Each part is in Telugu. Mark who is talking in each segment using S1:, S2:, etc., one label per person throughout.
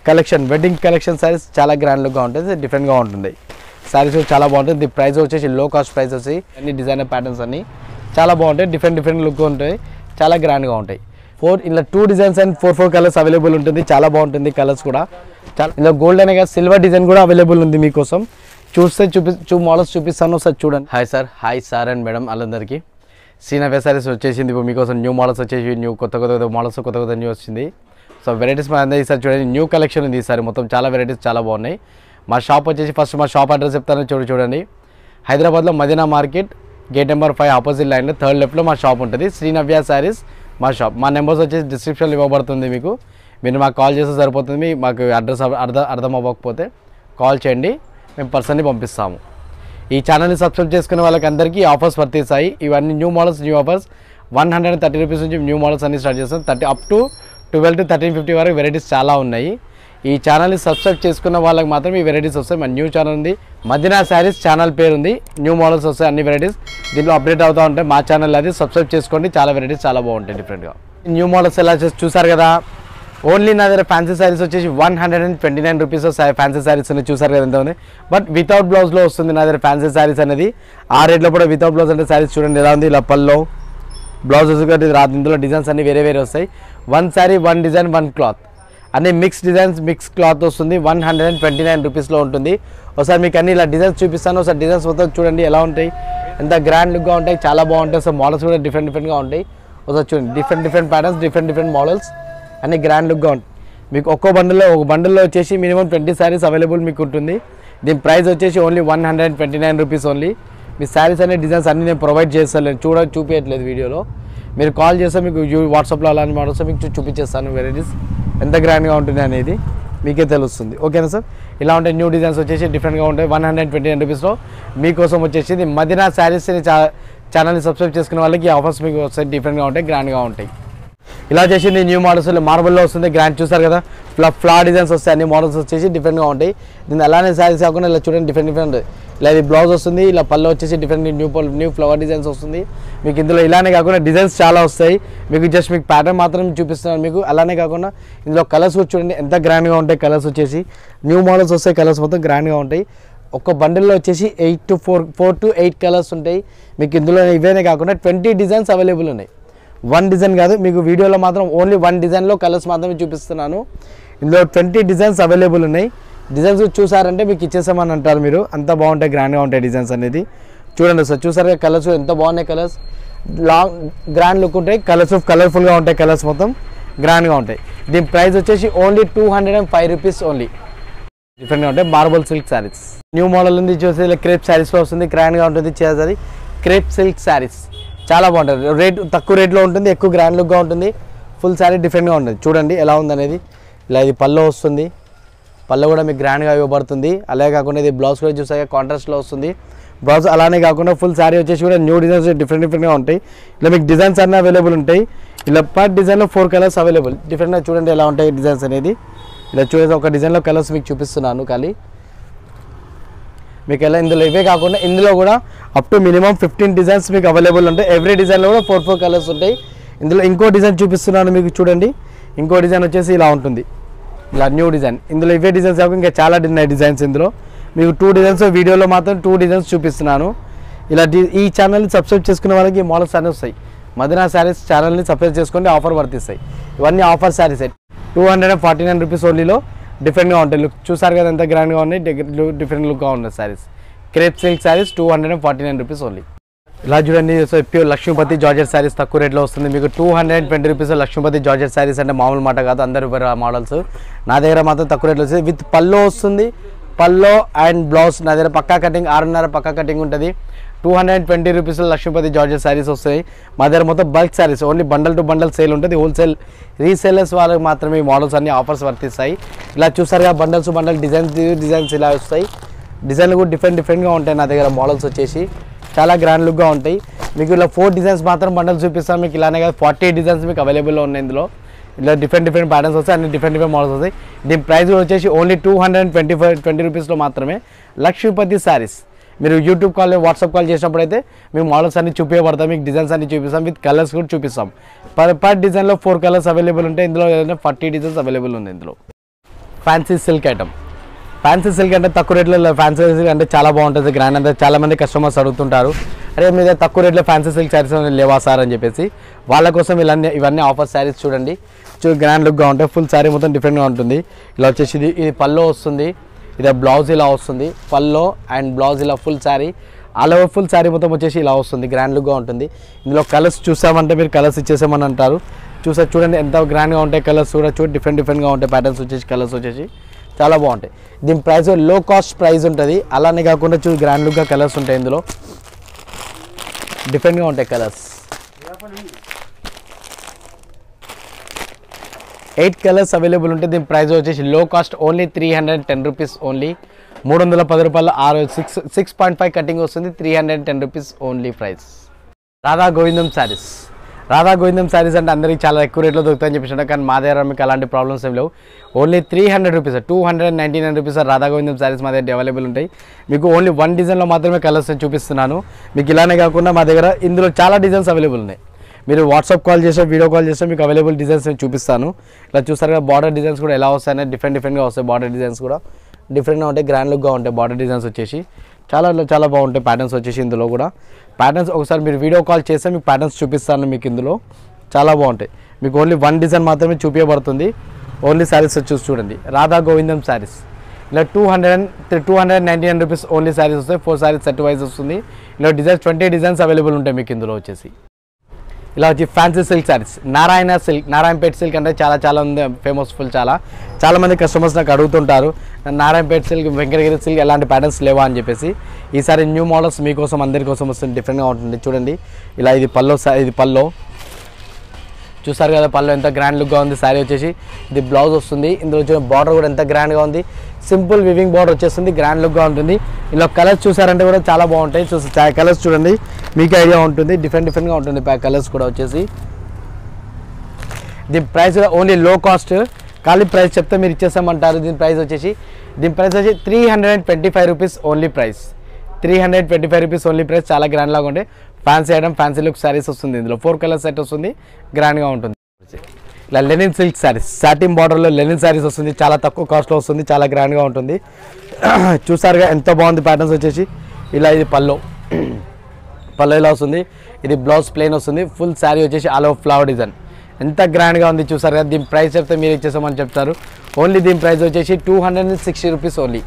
S1: కలెక్షన్ వెడ్డింగ్ కలెక్షన్ సారీస్ చాలా గ్రాండ్ లుక్గా ఉంటుంది, డిఫరెంట్గా ఉంటుంది. సారీస్ చాలా బాగుంటుంది. ది ప్రైస్ వచ్చేసి లో కాస్ట్ ప్రైస్ వచ్చి అన్ని డిజైనర్ ప్యాటర్న్స్ అన్ని చాలా బాగుంటాయి, డిఫరెంట్ లుక్ ఉంటాయి, చాలా గ్రాండ్గా ఉంటాయి. ఇలా 2 డిజైన్స్ అండ్ 4 కలర్స్ అవైలబుల్ ఉంటుంది. చాలా బాగుంటుంది కలర్స్ కూడా. చాలా ఇలా గోల్డ్ అనే కాదు సిల్వర్ డిజైన్ కూడా అవైలబుల్ ఉంది మీకోసం. చూస్తే మోడల్స్ చూపిస్తాను ఒకసారి చూడండి. హాయ్ సార్ అండ్ మేడం వాళ్ళందరికీ శ్రీనవ్య సారీస్ వచ్చేసింది. ఇప్పుడు మీకోసం న్యూ మోడల్స్ వచ్చేసి కొత్త మోడల్స్ కొత్త న్యూ వచ్చింది. సో వెరైటీస్ మన అందరూ ఈసారి చూడండి, న్యూ కలెక్షన్ ఉంది ఈసారి మొత్తం. చాలా వెరైటీస్ చాలా బాగున్నాయి. మా షాప్ వచ్చేసి ఫస్ట్ మా షాప్ అడ్రస్ చెప్తాను చూడండి. హైదరాబాద్లో Madina market gate number 5 opposite లైన్లో 3rd లెఫ్ట్లో మా షాప్ ఉంటుంది. శ్రీనవ్య సారీస్ మా షాప్. మా నెంబర్స్ వచ్చేసి డిస్క్రిప్షన్లో ఇవ్వబడుతుంది మీకు. మీరు మాకు కాల్ చేస్తే సరిపోతుంది. మాకు అడ్రస్ అర్థం అవ్వకపోతే కాల్ చేయండి, మేము పర్సన్ని పంపిస్తాము. ఈ ఛానల్ని సబ్స్క్రైబ్ చేసుకునే వాళ్ళకి అందరికీ ఆఫర్స్ వర్తిస్తాయి. ఇవన్నీ new models, new offers. 130 rupees నుంచి న్యూ మోడల్స్ అన్ని స్టార్ట్ చేస్తాం. అప్ టు 12 to 1350 వరకు వెరైటీస్ చాలా ఉన్నాయి. ఈ ఛానల్ని సబ్స్క్రైబ్ చేసుకున్న వాళ్ళకి మాత్రం ఈ వెరైటీస్ వస్తాయి. మన న్యూ ఛానల్ ఉంది, మదీనా శారీస్ ఛానల్ పేరు ఉంది. న్యూ మోడల్స్ వస్తాయి, అన్ని వెరైటీస్ దీంట్లో అప్డేట్ అవుతూ ఉంటాయి. మా ఛానల్ అది సబ్స్క్రైబ్ చేసుకోండి, చాలా వెరైటీస్ చాలా బాగుంటాయి డిఫరెంట్గా. న్యూ మోడల్స్ ఎలా చూసారు కదా. ఓన్లీ నా దగ్గర ఫ్యాన్సీ శారీస్ వచ్చేసి 129 రూపీస్ ఫ్యాన్సీ శారీస్ అనేది చూసారు కదా ఎంత ఉంది. బట్ వితౌట్ బ్లౌజ్లో వస్తుంది నా దగ్గర ఫ్యాన్సీ శారీస్ అనేది. ఆ రేట్లో కూడా వితౌట్ బ్లౌజ్ అంటే శారీస్ చూడండి ఎలా ఉంది. ఇలా పల్లో బ్లౌజెస్ రాదు, ఇందులో డిజైన్స్ అన్ని వేరే వస్తాయి. 1 శారీ 1 డిజైన్ 1 క్లాత్ అన్ని మిక్స్ డిజైన్స్ మిక్స్ క్లాత్ వస్తుంది. 129 రూపీస్లో ఉంటుంది. ఒకసారి మీకు అన్ని ఇలా డిజైన్స్ చూపిస్తాను. ఒకసారి డిజైన్స్ మొత్తం చూడండి ఎలా ఉంటాయి, ఎంత గ్రాండ్ లుక్గా ఉంటాయి, చాలా బాగుంటాయి. సో మోడల్స్ కూడా డిఫరెంట్గా ఉంటాయి. ఒకసారి చూడండి డిఫరెంట్ ప్యాటర్న్స్, డిఫరెంట్ మోడల్స్ అన్ని గ్రాండ్ లుక్గా ఉంటాయి. మీకు ఒక బండిల్లో వచ్చేసి మినిమం 20 శారీస్ అవైలబుల్ మీకు ఉంటుంది. దీని ప్రైస్ వచ్చేసి ఓన్లీ 129 రూపీస్ ఓన్లీ. మీ శారీస్ అనే డిజైన్స్ అన్ని నేను ప్రొవైడ్ చేస్తాను, చూపించట్లేదు వీడియోలో. మీరు కాల్ చేస్తే మీకు వాట్సాప్లో అలాంటి మోడల్స్ మీకు చూపించేస్తాను. వెరైటీస్ ఎంత గ్రాండ్గా ఉంటుంది అనేది మీకే తెలుస్తుంది. ఓకేనా సార్. ఇలా ఉంటాయి న్యూ డిజైన్స్ వచ్చేసి డిఫరెంట్గా ఉంటాయి. 129 రూపీస్లో మీకోసం వచ్చేసి మదీనా శారీస్ని ఛానల్ని సబ్స్క్రైబ్ చేసుకునే వాళ్ళకి ఆఫర్స్ మీకు వస్తాయి, డిఫరెంట్గా ఉంటాయి, గ్రాండ్గా ఉంటాయి. ఇలా చేసింది న్యూ మోడల్స్ మార్బల్లో వస్తుంది. గ్రాండ్ చూసారు కదా, ఫ్లా డిజైన్స్ వస్తాయి. అన్ని మోడల్స్ వచ్చేసి డిఫరెంట్గా ఉంటాయి. దీన్ని అలానే శారీస్ కాకుండా ఇలా చూడండి డిఫరెంట్ ఇలా ఇది బ్లౌజ్ వస్తుంది. ఇలా పళ్ళు వచ్చేసి డిఫరెంట్ న్యూ ఫ్లవర్ డిజైన్స్ వస్తుంది మీకు. ఇందులో ఇలానే కాకుండా డిజైన్స్ చాలా వస్తాయి మీకు. జస్ట్ మీకు ప్యాటర్న్ మాత్రం చూపిస్తున్నాను మీకు. అలానే కాకుండా ఇందులో కలర్స్ కూడా చూడండి ఎంత గ్రాండ్గా ఉంటాయి. కలర్స్ వచ్చేసి న్యూ మోడల్స్ వస్తాయి, కలర్స్ మొత్తం గ్రాండ్గా ఉంటాయి. ఒక బండిల్లో వచ్చేసి 4 to 8 కలర్స్ ఉంటాయి మీకు. ఇందులో ఇవేనే కాకుండా 20 డిజైన్స్ అవైలబుల్ ఉన్నాయి. 1 డిజైన్ కాదు మీకు, వీడియోలో మాత్రం ఓన్లీ 1 డిజైన్లో కలర్స్ మాత్రమే చూపిస్తున్నాను. ఇందులో 20 డిజైన్స్ అవైలబుల్ ఉన్నాయి. డిజైన్స్ చూసారంటే మీకు ఇచ్చేసామని అంటారు మీరు, అంత బాగుంటాయి, గ్రాండ్గా ఉంటాయి డిజైన్స్ అనేది. చూడండి సార్, చూసారు కలర్స్ ఎంత బాగున్నాయి. కలర్స్ లాంగ్ గ్రాండ్ లుక్ ఉంటాయి, కలర్ఫుల్గా ఉంటాయి, కలర్స్ మొత్తం గ్రాండ్గా ఉంటాయి. దీని ప్రైస్ వచ్చేసి ఓన్లీ 205 రూపీస్ ఓన్లీ. డిఫరెంట్గా ఉంటాయి marble silk saris. New model ఉంది చూసి ఇలా క్రేప్ శారీస్లో వస్తుంది, గ్రాండ్గా ఉంటుంది. చేసేది క్రేప్ సిల్క్ శారీస్ చాలా బాగుంటుంది. తక్కువ రేట్లో ఉంటుంది, ఎక్కువ గ్రాండ్ లుక్గా ఉంటుంది. ఫుల్ శారీ డిఫరెంట్గా ఉంటుంది. చూడండి ఎలా ఉందనేది. ఇలా ఇది పళ్ళు వస్తుంది, పళ్ళు కూడా మీకు గ్రాండ్గా ఇవ్వబడుతుంది. అలాగే కాకుండా ఇది బ్లౌజ్ కూడా చూసాక కాంట్రాస్ట్లో వస్తుంది బ్లౌజ్. అలానే కాకుండా ఫుల్ శారీ వచ్చేసి కూడా న్యూ డిజైన్స్ డిఫరెంట్గా ఉంటాయి. ఇలా మీకు డిజైన్స్ అన్నీ అవైలబుల్ ఉంటాయి. ఇలా పర్ డిజైన్లో 4 కలర్స్ అవైలబుల్. డిఫరెంట్గా చూడండి ఎలా ఉంటాయి డిజైన్స్ అనేది. ఇలా చూడండి ఒక డిజైన్లో కలర్స్ మీకు చూపిస్తున్నాను ఖాళీ మీకు. ఎలా ఇందులో ఇవే కాకుండా ఇందులో కూడా అప్ టు మినిమం 15 డిజైన్స్ మీకు అవైలబుల్ ఉంటాయి. ఎవ్రీ డిజైన్లో కూడా 4 కలర్స్ ఉంటాయి. ఇందులో ఇంకో డిజైన్ చూపిస్తున్నాను మీకు చూడండి. ఇంకో డిజైన్ వచ్చేసి ఇలా ఉంటుంది, ఇలా న్యూ డిజైన్. ఇందులో ఇవే డిజైన్స్ కాకుండా ఇంకా చాలా డిజైన్స్. ఇందులో మీకు 2 డిజైన్స్, వీడియోలో మాత్రం 2 డిజైన్స్ చూపిస్తున్నాను. ఇలా ఈ ఛానల్ని సబ్స్క్రైబ్ చేసుకునే వాళ్ళకి ఈ మోడల్స్ అన్నీ వస్తాయి. మదీనా శారీస్ ఛానల్ని సబ్స్క్రైబ్ చేసుకోండి, ఆఫర్ వర్తిస్తాయి. ఇవన్నీ ఆఫర్ శారీస్ 249 రూపీస్ ఓన్లీలో డిఫరెంట్గా ఉంటాయి. లుక్ చూసారు కదా ఎంత గ్రాండ్గా ఉన్నాయి, డిఫరెంట్ లుక్గా ఉన్నాయి saris. Crepe silk saris 249 rupees only. ఇలా చూడండి ప్యూర్ లక్ష్మీపతి జార్జెట్ శారీస్ తక్కువ రేట్లో వస్తుంది మీకు. 220 రూపీస్ లక్ష్మీపతి జార్జెట్ శారీస్ అంటే మామూలు మాట కాదు, అందరు మోడల్స్. నా దగ్గర మాత్రం తక్కువ రేట్లో వస్తుంది. విత్ పల్లో వస్తుంది, పల్లో అండ్ బ్లౌజ్. నా దగ్గర పక్కా కటింగ్ 6.5 పక్కా కటింగ్ ఉంటుంది. 220 రూపీస్ లక్ష్మీపతి జార్జెట్ శారీస్ వస్తాయి. మా దగ్గర మొత్తం bulk saris, only bundle to bundle sale ఉంటుంది. హోల్సేల్ రీసేలర్స్ వాళ్ళకి మాత్రమే ఈ మోడల్స్ అన్ని ఆఫర్స్ వర్తిస్తాయి. ఇలా చూసారుగా బండల్స్ డిజైన్స్ ఇలా వస్తాయి. డిజైన్లు కూడా డిఫరెంట్గా ఉంటాయి నా దగ్గర. మోడల్స్ వచ్చేసి చాలా గ్రాండ్ లుక్గా ఉంటాయి మీకు. ఇలా 4 డిజైన్స్ మాత్రం బండల్స్ చూపిస్తాను మీకు. ఇలానే కాదు 40 డిజైన్స్ మీకు అవైలబుల్లో ఉన్నాయి. ఇందులో ఇలా డిఫరెంట్ ప్యాటర్న్స్ వస్తాయి, అన్ని డిఫరెంట్ మోడల్స్ వస్తాయి. దీని ప్రైస్ వచ్చేసి ఓన్లీ 220 రూపీస్లో మాత్రమే లక్ష్మీపతి శారీస్. మీరు యూట్యూబ్ కాల్ వాట్సాప్ కాల్ చేసినప్పుడు అయితే మేము మోడల్స్ అన్ని చూపించబడతాం, మీకు డిజైన్స్ అన్ని చూపిస్తాం, విత్ కలర్స్ కూడా చూపిస్తాం. పర్ డిజైన్లో 4 కలర్స్ అవైలబుల్ ఉంటాయి. ఇందులో 40 డిజైన్స్ అవైలబుల్ ఉంది. ఇందులో fancy silk item. Fancy silk అంటే తక్కువ రేట్లో ఫ్యాన్సీ సిల్క్ అంటే చాలా బాగుంటుంది గ్రాండ్ అంటే చాలామంది కస్టమర్స్ అడుగుతుంటారు, అరే మీద తక్కువ రేట్లో ఫ్యాన్సీ సిల్క్ శారీస్ లేవా సార్ అని చెప్పేసి. వాళ్ళ కోసం ఇవన్నీ ఆఫర్ శారీస్ చూడండి, గ్రాండ్ లుక్గా ఉంటాయి. ఫుల్ శారీ మొత్తం డిఫరెంట్గా ఉంటుంది. ఇలా వచ్చేసి ఇది పల్లో వస్తుంది, ఇది బ్లౌజ్ ఇలా వస్తుంది, పల్లో అండ్ బ్లౌజ్ ఇలా full sari all over full sari మొత్తం వచ్చేసి ఇలా వస్తుంది, గ్రాండ్ లుక్గా ఉంటుంది. ఇందులో కలర్స్ చూసామంటే మీరు కలర్స్ ఇచ్చేసామని అంటారు. చూడండి ఎంత గ్రాండ్గా ఉంటాయి కలర్స్ కూడా, డిఫరెంట్గా ఉంటాయి ప్యాటర్న్స్ వచ్చేసి, కలర్స్ వచ్చేసి చాలా బాగుంటాయి. దీని ప్రైస్ లో కాస్ట్ ప్రైస్ ఉంటుంది, అలానే కాకుండా గ్రాండ్ లుక్గా కలర్స్ ఉంటాయి. ఇందులో డిఫరెంట్గా ఉంటాయి కలర్స్. 8 కలర్స్ అవైలబుల్ ఉంటాయి. దీని ప్రైస్ వచ్చేసి లో కాస్ట్ ఓన్లీ 310 రూపీస్ ఓన్లీ, 310 రూపాయలు 6.5 కటింగ్ వస్తుంది, 310 రూపీస్ ఓన్లీ ప్రైస్. రాధా గోవిందం శారీస్. రాధా గోవిందం శారీస్ అంటే అందరికీ చాలా ఎక్కువ రేట్లో దొరుకుతాయని చెప్పేసి, కానీ మా దగ్గర మీకు అలాంటి ప్రాబ్లమ్స్ ఏం లేవు. ఓన్లీ 300 రూపీస్ 299 రూపీస్ రాధా గోవిందం శారీస్ మా దగ్గర అవైలబుల్ ఉంటాయి. మీకు ఓన్లీ 1 డిజైన్లో మాత్రమే కలర్స్ చూపిస్తున్నాను. మీకు ఇలానే కాకుండా మా దగ్గర ఇందులో చాలా డిజైన్స్ అవైలబుల్ ఉన్నాయి. మీరు వాట్సాప్ కాల్ చేస్తే, వీడియో కాల్ చేస్తే మీకు అవైలబుల్ డిజైన్స్ నేను చూపిస్తాను. ఇలా చూస్తారు కదా, బార్డర్ డిజైన్స్ కూడా ఎలా వస్తాయని డిఫరెంట్గా వస్తాయి. బార్డర్ డిజైన్స్ కూడా డిఫరెంట్గా ఉంటాయి, గ్రాండ్ లుక్గా ఉంటాయి. బార్డర్ డిజైన్స్ వచ్చేసి చాలా బాగుంటాయి ప్యాటర్న్స్ వచ్చేసి. ఇందులో కూడా ప్యాటర్న్స్ ఒకసారి మీరు వీడియో కాల్ చేస్తే మీకు ప్యాటర్న్స్ చూపిస్తాను. మీకు ఇందులో చాలా బాగుంటాయి. మీకు ఓన్లీ 1 డిజైన్ మాత్రమే చూపించబడుతుంది. ఓన్లీ శారీస్ వచ్చేసి చూడండి, రాధా గోవిందం శారీస్ ఇలా 299 రూపీస్ ఓన్లీ శారీస్ వస్తాయి. 4 శారీస్ సెట్ వైజ్ వస్తుంది. ఇలా డిజైన్స్ 20 డిజైన్స్ అవైలబుల్ ఉంటాయి మీకు ఇందులో వచ్చేసి. ఇలా వచ్చి fancy silk saris, Narayanpet silk అంటే చాలా ఉంది, ఫేమస్ఫుల్. చాలా మంది కస్టమర్స్ నాకు అడుగుతుంటారు, నారాయణపేట్ సిల్క్, వెంకటగిరి సిల్క్ ఎలాంటి ప్యాటర్న్స్ లేవా అని చెప్పేసి. ఈసారి న్యూ మోడల్స్ మీకోసం అందరి కోసం వస్తుంది, డిఫరెంట్గా ఉంటుంది. చూడండి ఇలా ఇది పల్లో చూసారు కదా, పల్లో ఎంత గ్రాండ్ లుక్గా ఉంది. శారీ వచ్చేసి ఇది బ్లౌజ్ వస్తుంది. ఇందులో వచ్చిన బార్డర్ కూడా ఎంత గ్రాండ్గా ఉంది, సింపుల్ వివింగ్ బార్డర్ వచ్చేస్తుంది, గ్రాండ్ లుక్గా ఉంటుంది. ఇలా కలర్స్ చూసారంటే కూడా చాలా బాగుంటాయి. కలర్స్ చూడండి, మీకు ఐడియా ఉంటుంది, డిఫరెంట్గా ఉంటుంది కలర్స్ కూడా వచ్చేసి. దీని ప్రైస్ ఓన్లీ లో కాస్ట్, ఖాళీ ప్రైస్ చెప్తే మీరు ఇచ్చేసామంటారు. దీని ప్రైస్ వచ్చి 325 rupees only price, 325 rupees only price. చాలా గ్రాండ్ లాగా ఉంటాయి. Fancy item, fancy look saris వస్తుంది. ఇందులో 4 కలర్ సెట్ వస్తుంది, గ్రాండ్గా ఉంటుంది. ఇలా లెనిన్ సిల్క్ శారీస్, సాటిన్ బార్డర్లో లెనిన్ శారీస్ వస్తుంది, చాలా తక్కువ కాస్ట్లో వస్తుంది, చాలా గ్రాండ్గా ఉంటుంది. చూసారుగా ఎంత బాగుంది ప్యాటర్న్స్ వచ్చేసి. ఇలా ఇది పల్లో ఇలా వస్తుంది. ఇది బ్లౌజ్ ప్లెయిన్ వస్తుంది. ఫుల్ శారీ వచ్చేసి ఆల్ ఓవర్ ఫ్లవర్ డిజైన్ ఎంత గ్రాండ్గా ఉంది చూసారు కదా. దీని ప్రైస్ చెప్తే మీరు ఇచ్చేసామని చెప్తారు. ఓన్లీ దీని ప్రైస్ వచ్చేసి 260 రూపీస్ ఓన్లీ,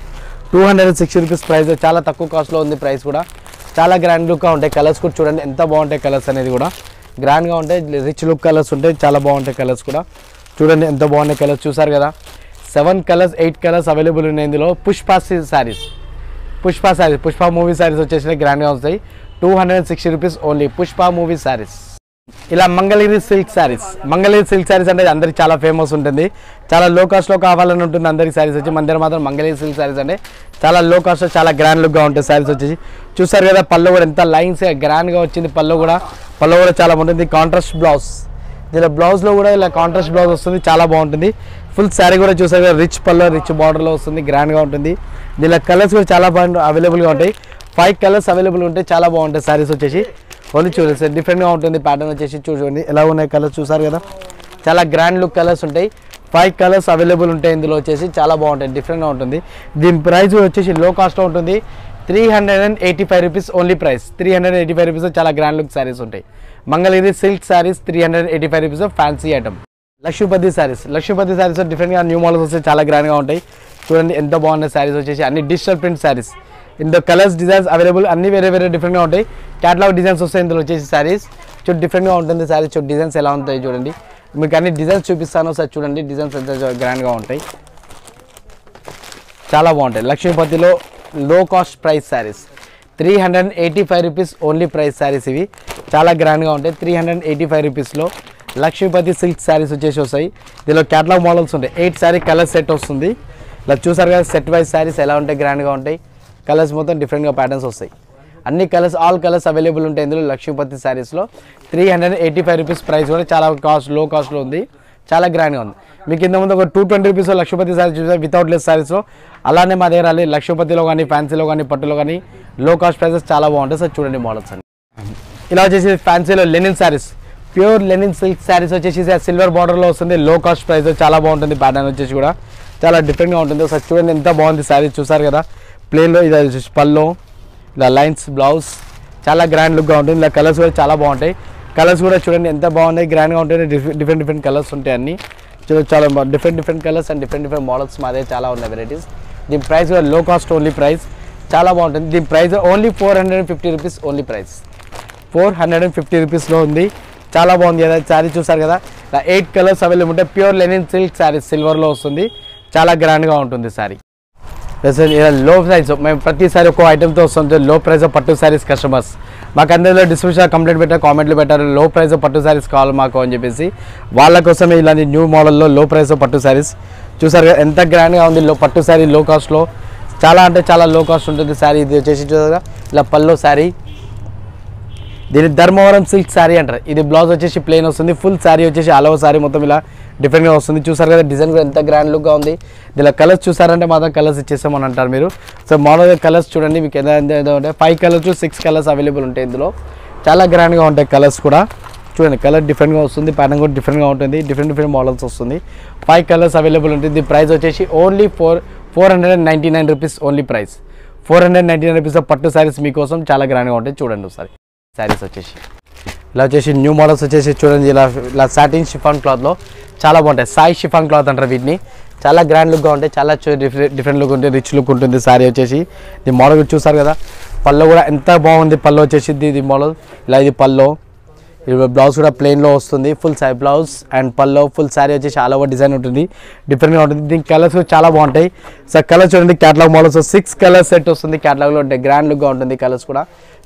S1: 260 రూపీస్ ప్రైస్. చాలా తక్కువ కాస్ట్లో ఉంది ప్రైస్ కూడా. చాలా గ్రాండ్ లుక్గా ఉంటాయి. కలర్స్ కూడా చూడండి ఎంత బాగుంటాయి కలర్స్ అనేది కూడా, గ్రాండ్గా ఉంటాయి. రిచ్ లుక్ కలర్స్ ఉంటాయి, చాలా బాగుంటాయి కలర్స్ కూడా. చూడండి ఎంత బాగున్నాయి కలర్స్, చూసారు కదా. 7 కలర్స్ 8 కలర్స్ అవైలబుల్ ఉన్నాయి ఇందులో. పుష్ప శారీస్, పుష్ప మూవీ శారీస్ వచ్చేసి గ్రాండ్గా వస్తాయి. 260 rupees only Pushpa movie saris. ఇలా మంగళగిరి సిల్క్ శారీస్, అంటే అందరికి చాలా ఫేమస్ ఉంటుంది, చాలా లో కాస్ట్లో కావాలని ఉంటుంది అందరికి శారీస్ వచ్చి. మన దగ్గర మాత్రం మంగళగిరి సిల్క్ శారీస్ అంటే చాలా లో కాస్ట్లో చాలా గ్రాండ్ లుక్గా ఉంటాయి శారీస్ వచ్చేసి. చూసారు కదా పళ్ళు కూడా ఎంత లైన్స్ గ్రాండ్గా వచ్చింది. పళ్ళు కూడా చాలా బాగుంటుంది. కాంట్రాస్ట్ బ్లౌజ్, దీనిలో బ్లౌజ్లో కూడా ఇలా కాంట్రాస్ట్ బ్లౌజ్ వస్తుంది, చాలా బాగుంటుంది. ఫుల్ శారీ కూడా చూసారు కదా, రిచ్ పళ్ళు, రిచ్ బార్డర్లో వస్తుంది, గ్రాండ్గా ఉంటుంది. దీనిలో కలర్స్ కూడా చాలా బాగా అవైలబుల్గా ఉంటాయి. 5 కలర్స్ అవైలబుల్ ఉంటాయి, చాలా బాగుంటాయి శారీస్ వచ్చేసి. ఓన్లీ చూడండి సార్, డిఫరెంట్గా ఉంటుంది ప్యాటర్న్ వచ్చేసి. చూడండి ఎలా ఉన్నాయి కలర్స్, చూసారు కదా, చాలా గ్రాండ్ లుక్ కలర్స్ ఉంటాయి. 5 కలర్స్ అవైలబుల్ ఉంటాయి ఇందులో వచ్చేసి, చాలా బాగుంటాయి, డిఫరెంట్గా ఉంటుంది. దీని ప్రైస్ వచ్చేసి లో కాస్ట్లో ఉంటుంది, 385 రూపీస్ ఓన్లీ ప్రైస్. 385 రూపీస్ చాలా గ్రాండ్ లుక్ శారీస్ ఉంటాయి. Mangalagiri silk sarees 385 rupees fancy item. Lakshmipati sarees డిఫరెంట్గా న్యూ మోడల్స్ వస్తే చాలా గ్రాండ్గా ఉంటాయి. చూడండి ఎంత బాగున్నాయి శారీస్ వచ్చేసి, అన్ని డిజిటల్ ప్రింట్ శారీస్. ఇందులో కలర్స్ డిజైన్స్ అవైలబుల్ అన్ని వేరే డిఫరెంట్గా ఉంటాయి. క్యాటలాగ్ డిజైన్స్ వస్తాయి ఇందులో వచ్చేసి శారీస్. డిఫరెంట్గా ఉంటుంది శారీస్. డిజైన్స్ ఎలా ఉంటాయి చూడండి, మీకు అన్ని డిజైన్స్ చూపిస్తాను సార్. చూడండి డిజైన్స్ ఎంత గ్రాండ్గా ఉంటాయి, చాలా బాగుంటాయి. లక్ష్మీపతిలో లో cost price saris 385 rupees only price saris. ఇవి చాలా గ్రాండ్గా ఉంటాయి. 385 రూపీస్లో లక్ష్మీపతి సిల్క్ శారీస్ వచ్చేసి వస్తాయి. దీనిలో క్యాటలాగ్ మోడల్స్ ఉంటాయి. 8 శారీ కలర్ సెట్ వస్తుంది. ఇలా చూసారు కదా, సెట్ వైజ్ శారీస్ ఎలా ఉంటాయి, గ్రాండ్గా ఉంటాయి. కలర్స్ మొత్తం డిఫరెంట్గా ప్యాటర్న్స్ వస్తాయి. అన్ని కలర్స్, ఆల్ కలర్స్ అవైలబుల్ ఉంటాయి ఇందులో లక్ష్మీపతి శారీస్లో. 385 రూపీస్ ప్రైస్ కూడా చాలా లో కాస్ట్లో ఉంది, చాలా గ్రాండ్గా ఉంది. మీకు ఇంతకుముందు ఒక 220 రూపీస్ లక్ష్మీపతి శారీస్ చూసారు వితౌట్ లెస్ శారీస్లో. అలానే మా దగ్గర లక్ష్మీపతిలో కానీ, ఫ్యాన్సీలో కానీ, పట్టులో కానీ లో కాస్ట్ ప్రైసెస్ చాలా బాగుంటాయి సార్. చూడండి మోడల్స్ అండి. ఇలా వచ్చేసి ఫ్యాన్సీలో linen saris, pure linen silk saris వచ్చేసి సిల్వర్ బార్డర్లో వస్తుంది. లో కాస్ట్ ప్రైస్ చాలా బాగుంటుంది. ప్యాటర్న్ వచ్చేసి కూడా చాలా డిఫరెంట్గా ఉంటుంది. ఒకసారి చూడండి ఎంత బాగుంది శారీ. చూసారు కదా ప్లేన్లో ఇది వచ్చేసి పల్లో, ఇలా లైన్స్ బ్లౌజ్, చాలా గ్రాండ్ లుక్గా ఉంటుంది. ఇలా కలర్స్ కూడా చాలా బాగుంటాయి. కలర్స్ కూడా చూడండి ఎంత బాగున్నాయి, గ్రాండ్గా ఉంటాయి. డిఫరెంట్ కలర్స్ ఉంటాయి అన్నీ. చాలా different colours and different models మా దగ్గర చాలా ఉన్నాయి వెరైటీస్. దీని ప్రైస్ కూడా లో కాస్ట్ ఓన్లీ ప్రైస్, చాలా బాగుంటుంది. దీని price only 450 rupees only price. 450 రూపీస్లో ఉంది. చాలా బాగుంది కదా శారీ. చూసారు కదా ఇలా 8 కలర్స్ అవైలబుల్ ఉంటాయి. ప్యూర్ లెనిన్ సిల్క్ శారీ సిల్వర్లో వస్తుంది. చాలా గ్రాండ్గా ఉంటుంది శారీ. లో ప్రైస్ మేము ప్రతిసారి ఒక్కో ఐటమ్తో వస్తుంది. లో ప్రైస్ పట్టు శారీస్ కస్టమర్స్ మాకు అందరిలో డిస్క్రిప్షన్ కంప్లైంట్ పెట్టారు, కామెంట్లు పెట్టారు, లో ప్రైస్ పట్టు శారీస్ కావాలి మాకు అని చెప్పేసి. వాళ్ళ కోసమే ఇలాంటి న్యూ మోడల్లో లో ప్రైస్ పట్టు శారీస్. చూసారు కదా ఎంత గ్రాండ్గా ఉంది. పట్టు శారీ లో కాస్ట్లో, చాలా అంటే చాలా లో కాస్ట్ ఉంటుంది శారీ. ఇది వచ్చేసి చూసారా ఇలా పల్లో శారీ, దీని ధర్మవరం సిల్క్ శారీ అంటారు. ఇది బ్లౌజ్ వచ్చేసి ప్లెయిన్ వస్తుంది. ఫుల్ శారీ వచ్చేసి ఆల్ ఓవర్ శారీ మొత్తం ఇలా డిఫరెంట్గా వస్తుంది. చూసారు కదా డిజైన్ కూడా ఎంత గ్రాండ్ లుక్గా ఉంది. దీనిలో కలర్స్ చూసారంటే మాత్రం కలర్స్ ఇచ్చేసామని అంటారు మీరు. సో మోడల్ కలర్స్ చూడండి మీకు ఏదో ఉంటాయి. 5 కలర్స్ 6 కలర్స్ అవైలబుల్ ఉంటాయి ఇందులో. చాలా గ్రాండ్గా ఉంటాయి కలర్స్ కూడా. చూడండి కలర్ డిఫరెంట్గా వస్తుంది, ప్యాటర్న్ కూడా డిఫరెంట్గా ఉంటుంది. డిఫరెంట్ మోడల్స్ వస్తుంది. 5 కలర్స్ అవైలబుల్ ఉంటుంది. దీని ప్రైస్ వచ్చేసి only 499 rupees only price. 499 rupees పట్టు శారీస్ మీకోసం చాలా గ్రాండ్గా ఉంటాయి. చూడండి ఒకసారి శారీస్ వచ్చేసి ఇలా వచ్చేసి న్యూ మోడల్స్ వచ్చేసి చూడండి ఇలా సాటిన్ షిఫాన్ క్లాత్లో చాలా బాగుంటాయి. సాయి షిఫాన్ క్లాత్ అంటారు వీటిని. చాలా గ్రాండ్ లుక్గా ఉంటాయి, చాలా డిఫరెంట్ లుక్ ఉంటుంది, రిచ్ లుక్ ఉంటుంది శారీ వచ్చేసి. దీని మోడల్ చూసారు కదా పల్లో కూడా ఎంత బాగుంది. పల్లో వచ్చేసి ఇది మోడల్ ఇలా, ఇది పల్లో. బ్లౌజ్ కూడా ప్లెయిన్లో వస్తుంది. Full sari blouse and pallu, full sari వచ్చేసి ఆల్ ఓవర్ డిజైన్ ఉంటుంది, డిఫరెంట్గా ఉంటుంది. దీని కలర్స్ కూడా చాలా బాగుంటాయి. సో కలర్స్ చూడండి క్యాటలాగ్ మోడల్స్ 6 కలర్స్ సెట్ వస్తుంది. క్యాటలాగ్లో గ్రాండ్ లుక్గా ఉంటుంది. కలర్స్ కూడా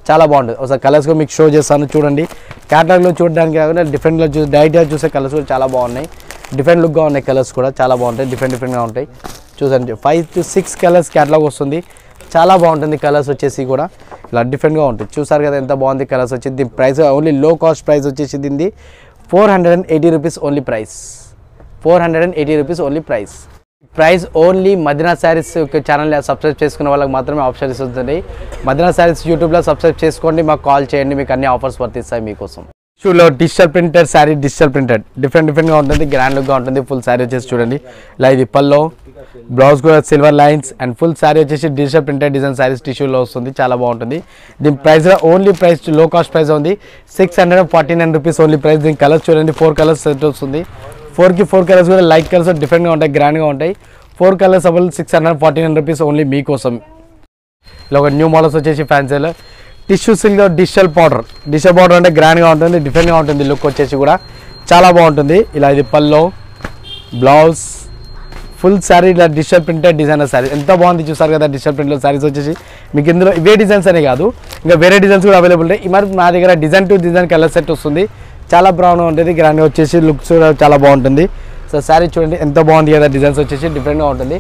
S1: చాలా బాగుంటుంది. ఒకసారి కలర్స్ కూడా మీకు షో చేస్తాను చూడండి. క్యాటలాగ్లో చూడడానికి కాకుండా డిఫరెంట్గా డైరెక్ట్గా చూసే కలర్స్ కూడా చాలా బాగున్నాయి. డిఫరెంట్ లుక్గా ఉన్నాయి కలర్స్ కూడా చాలా బాగుంటాయి. డిఫరెంట్గా ఉంటాయి. చూడండి 5 to 6 కలర్స్ క్యాటలాగ్ వస్తుంది. చాలా బాగుంటుంది కలర్స్ వచ్చేసి కూడా ఇలా డిఫరెంట్గా ఉంటుంది. చూసారు కదా ఎంత బాగుంది కలర్స్ వచ్చి. దీని price only low cost price వచ్చేసి దీనిది 480 rupees only price. 480 rupees only price. Price only Madina sarees channel subscribe చేసుకున్న వాళ్ళకి మాత్రమే ఆప్షన్ ఇస్తుంది. మదీనా శారీస్ యూట్యూబ్లో సబ్స్క్రైబ్ చేసుకోండి, మాకు కాల్ చేయండి, మీకు అన్ని ఆఫర్స్ వర్తిస్తాయి మీకోసం. షూలో digital printed sari, digital printed డిఫరెంట్గా ఉంటుంది, గ్రాండ్ లుక్గా ఉంటుంది. ఫుల్ శారీ వచ్చేసి చూడండి ఇలా, ఇది పల్లో, బ్లౌజ్ కూడా silver lines and full sari వచ్చేసి డిజిటల్ ప్రింటెడ్ డిజైన్ శారీస్ టిష్యూలో వస్తుంది. చాలా బాగుంటుంది. దీని ప్రైస్ ఓన్లీ ప్రైస్ లో కాస్ట్ ప్రైస్ ఉంది 649 రూపీస్ ఓన్లీ ప్రైస్. దీని కలర్స్ చూడండి 4 కలర్స్ సెట్ వస్తుంది. 4కి 4 కలర్స్ కూడా లైట్ కలర్స్ డిఫరెంట్గా ఉంటాయి, గ్రాండ్గా ఉంటాయి. 4 కలర్స్ అవైల్ 649 రూపీస్ ఓన్లీ మీకోసం. ఇలా ఒక న్యూ మోడల్స్ వచ్చేసి ఫ్యాన్సీలో టిష్యూ సిల్క్ డిజిటల్ పౌడర్ అంటే గ్రాండ్గా ఉంటుంది, డిఫరెంట్గా ఉంటుంది. లుక్ వచ్చేసి కూడా చాలా బాగుంటుంది. ఇలా ఇది పల్లో, బ్లౌజ్, ఫుల్ శారీ ఇలా డిజిటల్ ప్రింటెడ్ డిజైనర్ శారీ ఎంత బాగుంది. చూసారు కదా డిజిటల్ ప్రింట్లో శారీస్ వచ్చేసి మీకు ఇందులో ఇవే డిజైన్స్ అనే కాదు, ఇంకా వేరే డిజైన్స్ కూడా అవైలబుల్ ఉంటాయి. ఈ మరి మా దగ్గర design to design colour set వస్తుంది. చాలా బ్రౌన్గా ఉంటుంది, గ్రాండ్గా వచ్చేసి లుక్స్ కూడా చాలా బాగుంటుంది. సో శారీ చూడండి ఎంత బాగుంది కదా, డిజైన్స్ వచ్చేసి డిఫరెంట్గా ఉంటుంది.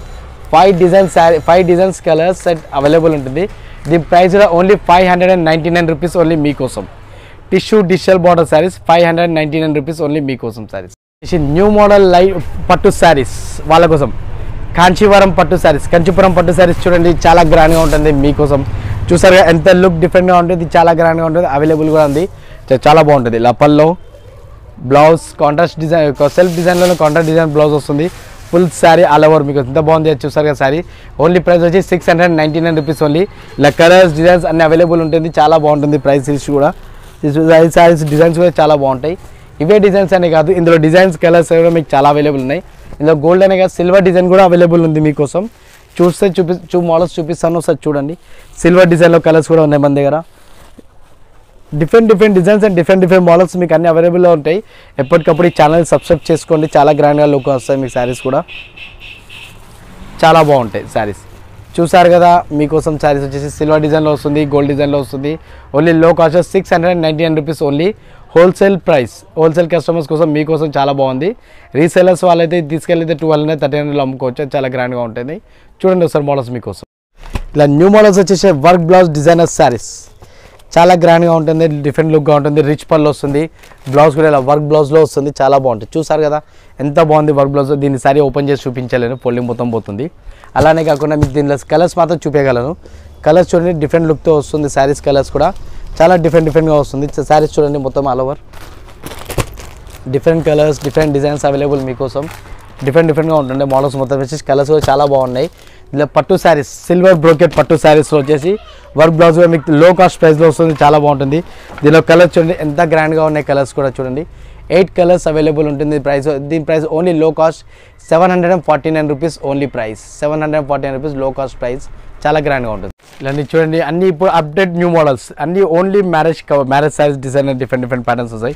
S1: 5 డిజైన్స్ కలర్ సెట్ అవైలబుల్ ఉంటుంది. దీని ప్రైస్ కూడా ఓన్లీ 599 రూపీస్ ఓన్లీ మీకోసం. Tissue digital border saris 599 rupees only మీకోసం. శారీస్ న్యూ మోడల్ లైట్ పట్టు శారీస్ వాళ్ళ కోసం. కాంచీవరం పట్టు శారీస్, కంచీపురం పట్టు శారీస్ చూడండి చాలా గ్రాండ్గా ఉంటుంది మీకోసం. చూసారు ఎంత లుక్ డిఫరెంట్గా ఉంటుంది, చాలా గ్రాండ్గా ఉంటుంది, అవైలబుల్ కూడా ఉంది, చాలా బాగుంటుంది. ఇలా పల్లో, బ్లౌజ్ కాంట్రాస్ట్ డిజైన్, సెల్ఫ్ డిజైన్లో కాంట్రాస్ట్ డిజైన్ బ్లౌజ్ వస్తుంది. ఫుల్ శారీ ఆల్ ఓవర్ మీకు ఎంత బాగుంది చూసారు కదా శారీ. ఓన్లీ ప్రైస్ వచ్చి 699 రూపీస్ ఓన్లీ. ఇలా కలర్స్ డిజైన్స్ అన్ని అవైలబుల్ ఉంటుంది, చాలా బాగుంటుంది ప్రైస్ కూడా. శారీస్ డిజైన్స్ కూడా చాలా బాగుంటాయి. ఇవే డిజైన్స్ అనే కాదు, ఇందులో డిజైన్స్ కలర్స్ కూడా మీకు చాలా అవైలబుల్ ఉన్నాయి. ఇందులో గోల్డ్ అనే కాదు సిల్వర్ డిజైన్ కూడా అవైలబుల్ ఉంది మీకోసం. చూస్తే మోడల్స్ చూపిస్తాను సార్ చూడండి. సిల్వర్ డిజైన్లో కలర్స్ కూడా ఉన్నాయి మన దగ్గర. Different designs and different models మీకు అన్ని అవైలబుల్లో ఉంటాయి. ఎప్పటికప్పుడు ఈ ఛానల్ సబ్స్క్రైబ్ చేసుకోండి, చాలా గ్రాండ్గా లుక్ వస్తాయి మీకు శారీస్ కూడా, చాలా బాగుంటాయి శారీస్. చూసారు కదా మీకోసం శారీస్ వచ్చేసి సిల్వర్ డిజైన్లో వస్తుంది, గోల్డ్ డిజైన్లో వస్తుంది. Only low cost 699 rupees only. Wholesale price, wholesale customers కోసం మీకోసం చాలా బాగుంది. రీసేలర్స్ వాళ్ళైతే తీసుకెళ్ళితే 1200 1300 అమ్ముకోవచ్చు, చాలా గ్రాండ్గా ఉంటుంది. చూడండి ఒకసారి మోడల్స్ మీకోసం. ఇలా న్యూ మోడల్స్ వచ్చేసి వర్క్ బ్లౌజ్ డిజైనర్ శారీస్ చాలా గ్రాండ్గా ఉంటుంది, డిఫరెంట్ లుక్గా ఉంటుంది. రిచ్ పళ్ళు వస్తుంది, బ్లౌజ్ కూడా ఇలా వర్క్ బ్లౌజ్లో వస్తుంది, చాలా బాగుంటుంది. చూసారు కదా ఎంత బాగుంది వర్క్ బ్లౌజ్. దీన్ని సారీ ఓపెన్ చేసి చూపించలేను, ఫోల్డింగ్ మొత్తం పోతుంది. అలానే కాకుండా మీకు దీనిలో కలర్స్ మాత్రం చూపించగలను. కలర్స్ చూడండి డిఫరెంట్ లుక్తో వస్తుంది. శారీస్ కలర్స్ కూడా చాలా డిఫరెంట్గా వస్తుంది. శారీస్ చూడండి మొత్తం all over different colours, different designs available మీకోసం. డిఫరెంట్గా ఉంటుంది మోడల్స్ మొత్తం వచ్చేసి కలర్స్ కూడా చాలా బాగున్నాయి. ఇలా పట్టు శారీస్ సిల్వర్ బ్రోకెట్ పట్టు శారీస్లో వచ్చేసి వర్క్ బ్లౌజ్ కూడా మీకు లో కాస్ట్ ప్రైస్లో వస్తుంది, చాలా బాగుంటుంది. దీనిలో కలర్స్ చూడండి ఎంత గ్రాండ్గా ఉన్నాయి, కలర్స్ కూడా చూడండి 8 కలర్స్ అవైలబుల్ ఉంటుంది. దీని price only low cost 749 rupees only price, 749 rupees low cost price, చాలా గ్రాండ్గా ఉంటుంది. ఇలాంటి చూడండి అన్ని ఇప్పుడు అప్డేట్ న్యూ మోడల్స్ అన్ని only marriage saris design different patterns వస్తాయి.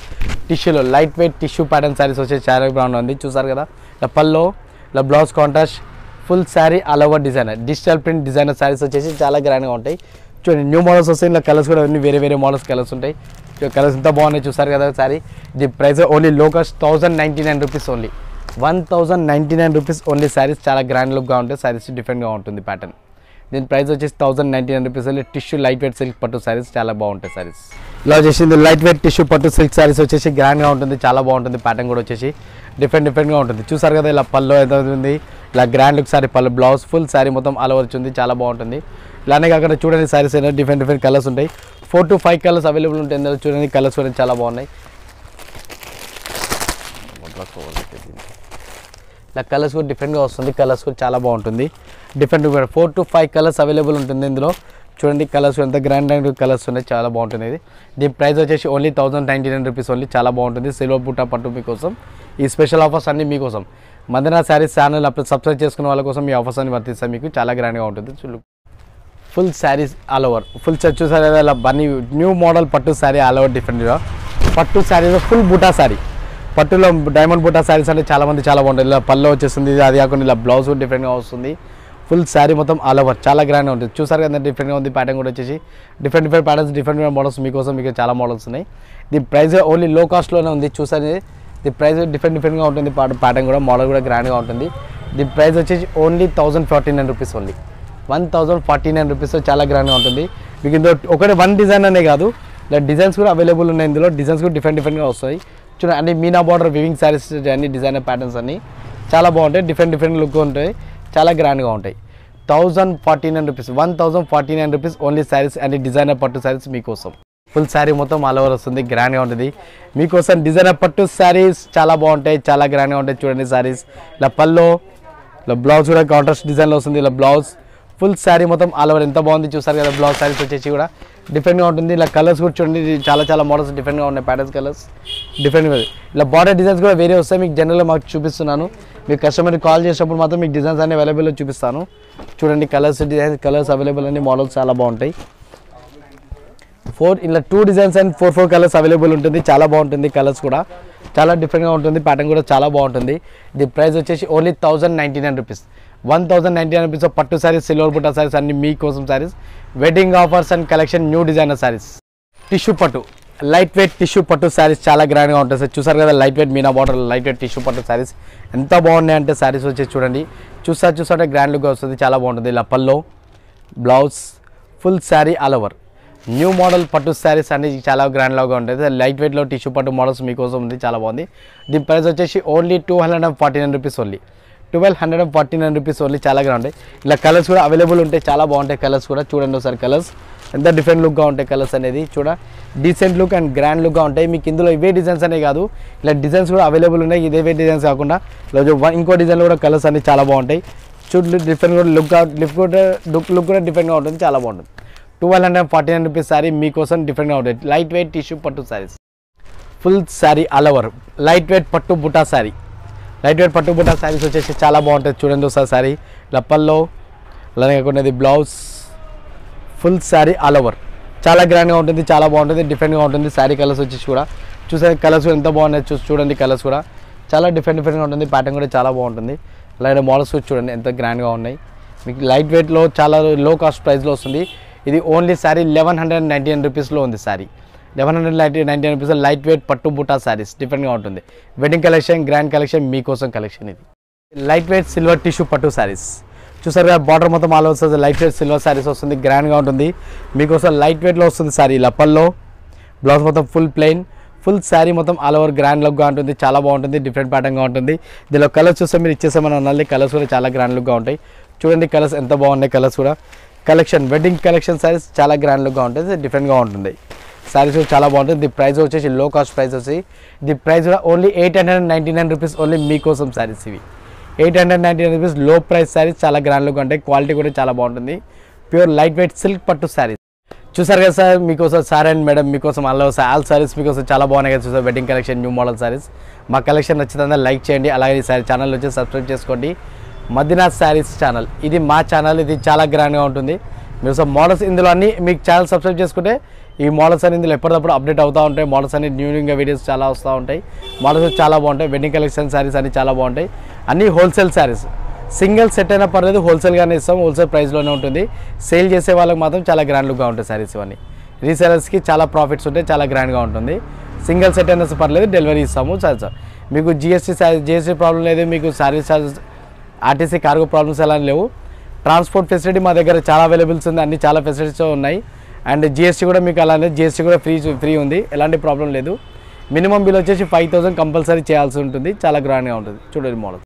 S1: టిష్యూలో light weight tissue pattern saris వచ్చేసి చాలా బాగుంది. చూసారు కదా ఇలా పల్లో ఇలా blouse contrast full sari all over designer digital print designer saris వచ్చేసి చాలా గ్రాండ్గా ఉంటాయి. చూడండి న్యూ మోడల్స్ వస్తాయి, ఇలా కలర్స్ కూడా అన్ని వేరే మోడల్స్ కలర్స్ ఉంటాయి. కలర్స్ ఎంత బాగున్నాయి చూసారు కదా శారీ. ఇది price only low cost 1099 rupees only, 1099 rupees only saris, చాలా గ్రాండ్ లుక్గా ఉంటాయి శారీస్, డిఫరెంట్గా ఉంటుంది ప్యాటర్న్. దీని ప్రైస్ వచ్చేసి 1099 rupees only. Tissue light weight silk పట్టు శారీస్ చాలా బాగుంటాయి శారీస్. ఇలా వచ్చేసి లైట్ వెయిట్ టిష్యూ పట్టు సిల్క్ శారీస్ వచ్చేసి గ్రాండ్గా ఉంటుంది, చాలా బాగుంటుంది. ప్యాటర్న్ కూడా వచ్చేసి డిఫరెంట్గా ఉంటుంది. చూసారు కదా ఇలా పళ్ళు ఎంత ఉంది, ఇలా గ్రాండ్ లుక్ శారీ పళ్ళు బ్లౌజ్ ఫుల్ శారీ మొత్తం ఆల్ ఓవర్ వచ్చింది, చాలా బాగుంటుంది. ఇలానే కాకుండా చూడండి శారీస్ అయినా డిఫరెంట్ కలర్స్ ఉంటాయి, 4 to 5 కలర్స్ అవైలబుల్ ఉంటాయి. ఇందులో చూడండి కలర్స్ కూడా చాలా బాగున్నాయి. ఇలా కలర్స్ కూడా డిఫరెంట్గా వస్తుంది, కలర్స్ కూడా చాలా బాగుంటుంది. డిఫరెంట్ 4 to 5 కలర్స్ అవైలబుల్ ఉంటుంది ఇందులో. చూడండి కలర్స్ ఎంత గ్రాండ్ కలర్స్ ఉన్నాయి, చాలా బాగుంటుంది. ఇది దీని ప్రైస్ వచ్చేసి ఓన్లీ 1099 రూపీస్ ఓన్లీ, చాలా బాగుంటుంది. సిల్వర్ బుట్ట పట్టు మీకోసం ఈ స్పెషల్ ఆఫర్స్ అన్నీ మీకోసం. మందనా శారీస్ ఛానల్ అప్పుడు సబ్స్క్రైబ్ చేసుకున్న వాళ్ళ కోసం ఈ ఆఫర్స్ అన్ని వర్తిస్తాయి మీకు, చాలా గ్రాండ్గా ఉంటుంది. Full saris all over full చూసారు అలా బన్నీ న్యూ మోడల్ పట్టు శారీ ఆల్ ఓవర్ డిఫరెంట్గా పట్టు శారీలో ఫుల్ బుటా శారీ, పట్టులో డైమండ్ బుటా శారీస్ అంటే చాలా బాగుంటుంది. ఇలా పళ్ళు వచ్చేస్తుంది, అది కాకుండా ఇలా బ్లౌజ్ డిఫరెంట్గా వస్తుంది. ఫుల్ శారీ మొత్తం ఆల్ ఓవర్ చాలా గ్రాండ్గా ఉంటుంది. చూసారు కదా డిఫరెంట్గా ఉంది. ప్యాటర్న్ కూడా వచ్చేసి డిఫరెంట్ ప్యాటర్న్స్ డిఫరెంట్ మోడల్స్ మీకోసం, మీకు చాలా మోడల్స్ ఉన్నాయి. దీని ప్రైస్ ఓన్లీ లో కాస్ట్లోనే ఉంది. చూసారు దీని ప్రైస్ డిఫరెంట్గా ఉంటుంది. ప్యాటర్న్ కూడా మోడల్ కూడా గ్రాండ్గా ఉంటుంది. దీని ప్రైస్ వచ్చేసి ఓన్లీ 1049 రూపీస్ ఓన్లీ, 1049 రూపీస్, చాలా గ్రాండ్గా ఉంటుంది. మీకు ఇందులో ఒకటి వన్ డిజైన్ అనే కాదు, ఇలా డిజైన్స్ కూడా అవైలబుల్ ఉన్నాయి. ఇందులో డిజైన్స్ కూడా డిఫరెంట్గా వస్తాయి. చూడండి అన్ని మీనా బార్డర్ వివింగ్ శారీస్ అన్ని డిజైనర్ ప్యాటర్న్స్ అన్ని చాలా బాగుంటాయి, డిఫరెంట్ లుక్ ఉంటాయి, చాలా గ్రాండ్గా ఉంటాయి. 1049 రూపీస్, 1049 రూపీస్ ఓన్లీ శారీస్ అన్ని డిజైనర్ పట్టు శారీస్ మీకోసం. ఫుల్ శారీ మొత్తం ఆల్ ఓవర్ వస్తుంది, గ్రాండ్గా ఉంటుంది మీకోసం. డిజైనర్ పట్టు శారీస్ చాలా బాగుంటాయి, చాలా గ్రాండ్గా ఉంటాయి. చూడండి శారీస్ ఇలా పల్లో ఇలా బ్లౌజ్ కూడా కాంట్రాస్ట్ డిజైన్లో వస్తుంది. ఇలా బ్లౌజ్ ఫుల్ శారీ మొత్తం ఆల్ ఓవర్ ఎంత బాగుంది చూసారు కదా. బ్లౌజ్ శారీస్ వచ్చేసి కూడా డిఫరెంట్గా ఉంటుంది. ఇలా కలర్స్ కూడా చూడండి చాలా మోడల్స్ డిఫరెంట్గా ఉన్నాయి, ప్యాటర్న్స్ కలర్స్ డిఫరెంట్గా. ఇలా బార్డర్ డిజైన్స్ కూడా వేరే వస్తాయి, మీకు జనరల్గా మాకు చూపిస్తున్నాను. మీకు కస్టమర్ని కాల్ చేసినప్పుడు మాత్రం మీకు డిజైన్స్ అన్ని అవైలబుల్లో చూపిస్తాను. చూడండి కలర్స్ డిజైన్స్ కలర్స్ అవైలబుల్ అన్ని మోడల్స్ చాలా బాగుంటాయి. 4 ఇలా 2 డిజైన్స్ అండ్ 4 కలర్స్ అవైలబుల్ ఉంటుంది, చాలా బాగుంటుంది. కలర్స్ కూడా చాలా డిఫరెంట్గా ఉంటుంది, ప్యాటర్న్ కూడా చాలా బాగుంటుంది. దీని ప్రైస్ వచ్చేసి ఓన్లీ 1099 రూపీస్, 1099 రూపీస్. పట్టు శారీస్ సిల్వర్ బుట్ట శారీస్ అన్ని మీకోసం saris, wedding offers and collection new designer saris. Tissue పట్టు లైట్ వెయిట్ టిష్యూ పట్టు శారీస్ చాలా గ్రాండ్గా ఉంటుంది సార్. చూసారు కదా light weight Meena border light weight tissue పట్టు శారీస్ ఎంత బాగున్నాయి అంటే శారీస్ వచ్చేసి చూడండి చూసారంటే గ్రాండ్ లుక్గా వస్తుంది, చాలా బాగుంటుంది. ఇలా పల్లో blouse full sari all over new model పట్టు శారీస్ అన్ని చాలా గ్రాండ్ లాగా ఉంటుంది. లైట్ వెయిట్లో టిష్యూ పట్టు మోడల్స్ మీకోసం ఉంది, చాలా బాగుంది. దీని ప్రైస్ వచ్చేసి only 249 rupees only, 1249 rupees only, చాలా గ్రాండ్ ఉంటాయి. ఇలా కలర్స్ కూడా అవైలబుల్ ఉంటాయి, చాలా బాగుంటాయి కలర్స్ కూడా. చూడండి ఒకసారి కలర్స్ ఎంత డిఫరెంట్ లుక్గా ఉంటాయి కలర్స్ అనేది, డీసెంట్ లుక్ అండ్ గ్రాండ్ లుక్గా ఉంటాయి. మీకు ఇందులో ఇవే డిజైన్స్ అనే కాదు, ఇలా డిజైన్స్ కూడా అవైలబుల్ ఉన్నాయి. ఇదే డిజైన్స్ కాకుండా ఇంకో డిజైన్లో కూడా కలర్స్ అన్ని చాలా బాగుంటాయి. డిఫరెంట్ కూడా లుక్ కూడా డిఫరెంట్గా ఉంటుంది, చాలా బాగుంటుంది. 1249 రూపీస్ శారీ మీకోసం డిఫరెంట్గా ఉంటుంది. లైట్ వెయిట్ టిష్యూ పట్టు saris full sari all over light weight పట్టు బుటా శారీ, లైట్ వెయిట్ పట్టు బుటా శారీస్ వచ్చేసి చాలా బాగుంటుంది. చూడండి ఒకసారి శారీ లప్పల్లో అలానే కాకుండా blouse full sari all over చాలా గ్రాండ్గా ఉంటుంది, చాలా బాగుంటుంది, డిఫరెంట్గా ఉంటుంది. శారీ కలర్స్ వచ్చేసి కూడా చూసే కలర్స్ ఎంత బాగున్నాయి చూడండి, కలర్స్ కూడా చాలా డిఫరెంట్గా ఉంటుంది, ప్యాటర్న్ కూడా చాలా బాగుంటుంది. అలాగే మోడల్స్ కూడా చూడండి ఎంత గ్రాండ్గా ఉన్నాయి. మీకు లైట్ వెయిట్లో చాలా లో కాస్ట్ ప్రైస్లో వస్తుంది. ఇది ఓన్లీ శారీ 1199 రూపీస్లో ఉంది. శారీ 1199 రూపీస్ లైట్ వెయిట్ పట్టు బుటా శారీస్ డిఫరెంట్గా ఉంటుంది. వెడ్డింగ్ కలెక్షన్ గ్రాండ్ కలెక్షన్ మీకోసం కలెక్షన్. ఇది లైట్ వెయిట్ సిల్వర్ టిష్యూ పట్టు శారీస్ చూసారు కదా, బార్డర్ మొత్తం ఆల్ వస్తుంది. లైట్ వెయిట్ సిల్వర్ శారీస్ వస్తుంది, గ్రాండ్గా ఉంటుంది మీకోసం. లైట్ వెయిట్లో వస్తుంది శారీ లప్పల్లో బ్లౌజ్ మొత్తం ఫుల్ ప్లెయిన్ ఫుల్ శారీ మొత్తం ఆల్ ఓవర్ గ్రాండ్ లుక్గా ఉంటుంది, చాలా బాగుంటుంది, డిఫరెంట్ ప్యాటర్న్గా ఉంటుంది. దీనిలో కలర్స్ చూస్తే మీరు ఇచ్చేసామని అనాలి, కలర్స్ కూడా చాలా గ్రాండ్ లుక్గా ఉంటాయి. చూడండి కలర్స్ ఎంత బాగున్నాయి, కలర్స్ కూడా కలెక్షన్ వెడ్డింగ్ కలెక్షన్ శారీస్ చాలా గ్రాండ్ లుక్గా ఉంటుంది, డిఫరెంట్గా ఉంటుంది. శారీస్ కూడా చాలా బాగుంటుంది. ది ప్రైస్ వచ్చేసి లో కాస్ట్ ప్రైస్ వచ్చి ది ప్రైస్ కూడా ఓన్లీ 899 రూపీస్ ఓన్లీ మీకోసం శారీస్. ఇవి 899 రూపీస్ లో ప్రైస్ శారీస్ చాలా గ్రాండ్ లుక్ ఉంటాయి. క్వాలిటీ కూడా చాలా బాగుంటుంది. ప్యూర్ లైట్ వెయిట్ సిల్క్ పట్టు శారీస్ చూసారు కదా సార్. మీకోసం సార్ అండ్ మేడం మీకోసం ఆల్ శారీస్ మీకోసం చాలా బాగున్నాయి కదా చూసారు. Wedding collection, new model saris. మా కలెక్షన్ నచ్చిందా లైక్ చేయండి. అలాగే ఈ ఛానల్ వచ్చి సబ్స్క్రైబ్ చేసుకోండి. మదీనాథ్ శారీస్ ఛానల్ ఇది మా ఛానల్. ఇది చాలా గ్రాండ్గా ఉంటుంది. మీరు సో మోడల్స్ ఇందులో అన్ని మీకు ఛానల్ సబ్స్క్రైబ్ చేసుకుంటే ఈ మోడల్స్ అని ఇందులో ఎప్పటికప్పుడు అప్డేట్ అవుతూ ఉంటాయి. మోడల్స్ అన్ని న్యూగా వీడియోస్ చాలా వస్తూ ఉంటాయి. మోడల్స్ చాలా బాగుంటాయి. వెడ్డింగ్ కలెక్షన్ శారీస్ అన్ని చాలా బాగుంటాయి. అన్నీ హోల్సేల్ శారీస్. సింగిల్ సెట్ అయినా పర్లేదు, హోల్సేల్గానే ఇస్తాం. హోల్సేల్ ప్రైస్లోనే ఉంటుంది. సేల్ చేసే వాళ్ళకి మాత్రం చాలా గ్రాండ్ లుక్గా ఉంటాయి శారీస్ ఇవన్నీ. రీసేలర్స్కి చాలా ప్రాఫిట్స్ ఉంటాయి. చాలా గ్రాండ్గా ఉంటుంది. సింగిల్ సెట్ అయినా పర్లేదు, డెలివరీ ఇస్తాము సార్. మీకు జిఎస్టీ ప్రాబ్లం లేదు. మీకు saris charges, RTC cargo problems ఎలా లేవు. ట్రాన్స్పోర్ట్ ఫెసిలిటీ మా దగ్గర చాలా అవైలబుల్స్ ఉంది. అన్ని చాలా ఫెసిలిటీస్ ఉన్నాయి. అండ్ జిఎస్టీ కూడా మీకు అలానే జిఎస్టీ కూడా ఫ్రీ ఉంది. ఎలాంటి ప్రాబ్లం లేదు. మినిమం బిల్ వచ్చేసి 5000 కంపల్సరీ చేయాల్సి ఉంటుంది. చాలా గ్రాండ్గా ఉంటుంది. చూడండి మోడల్.